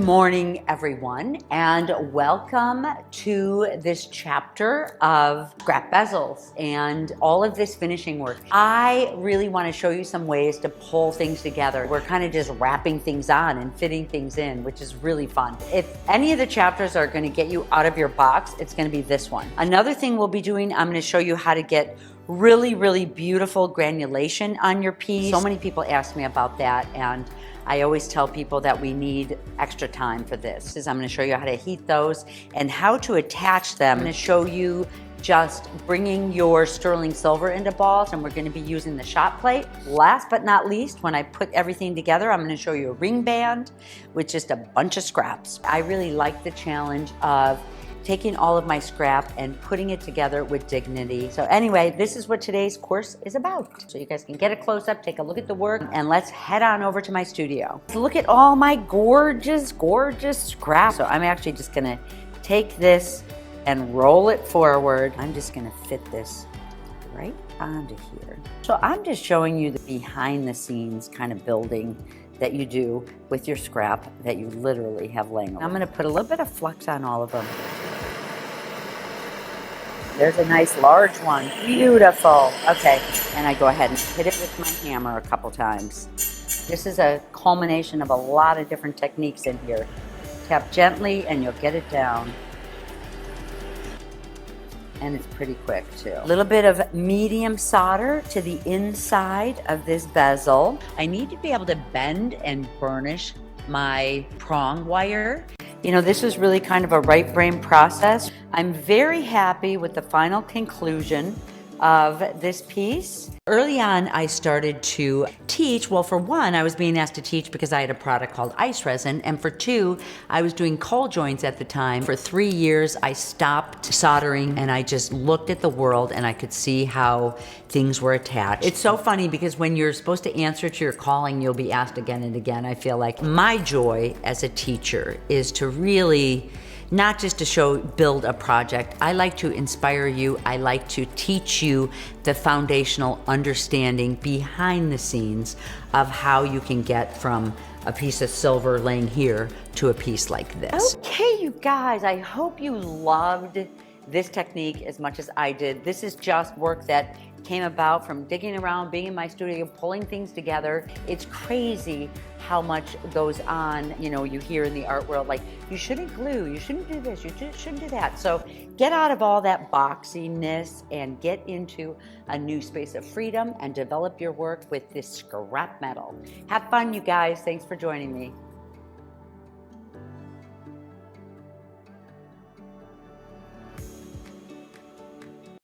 morning, everyone, and welcome to this chapter of scrap bezels and all of this finishing work. I really want to show you some ways to pull things together. We're kind of just wrapping things on and fitting things in, which is really fun. If any of the chapters are going to get you out of your box, it's going to be this one. Another thing we'll be doing, I'm going to show you how to get really beautiful granulation on your piece. So many people ask me about that, and I always tell people that we need extra time for this. I'm going to show you how to heat those and how to attach them. I'm going to show you just bringing your sterling silver into balls, and we're going to be using the shot plate. Last but not least, when I put everything together, I'm going to show you a ring band with just a bunch of scraps. I really like the challenge of taking all of my scrap and putting it together with dignity. So anyway, this is what today's course is about. So you guys can get a close-up, take a look at the work, and let's head on over to my studio. Look at all my gorgeous scrap. So I'm actually just gonna take this and roll it forward. I'm just gonna fit this right onto here. So I'm just showing you the behind the scenes kind of building that you do with your scrap that you literally have laying around. I'm gonna put a little bit of flux on all of them. There's a nice large one, beautiful. Okay, and I go ahead and hit it with my hammer a couple times. This is a culmination of a lot of different techniques in here. Tap gently and you'll get it down. And it's pretty quick too. A little bit of medium solder to the inside of this bezel. I need to be able to bend and burnish my prong wire. You know, this is really kind of a right brain process. I'm very happy with the final conclusion of this piece. Early on, I started to teach. Well, for one, I was being asked to teach because I had a product called ice resin. And for two, I was doing coal joints at the time. For 3 years, I stopped soldering and I just looked at the world and I could see how things were attached. It's so funny because when you're supposed to answer to your calling, you'll be asked again and again. I feel like my joy as a teacher is to really not just to build a project. I like to inspire you. I like to teach you the foundational understanding behind the scenes of how you can get from a piece of silver laying here to a piece like this. Okay, you guys, I hope you loved this technique as much as I did. This is just work that came about from digging around, being in my studio, pulling things together. It's crazy how much goes on, you know, you hear in the art world, like, you shouldn't glue, you shouldn't do this, you shouldn't do that. So get out of all that boxiness and get into a new space of freedom and develop your work with this scrap metal. Have fun, you guys. Thanks for joining me.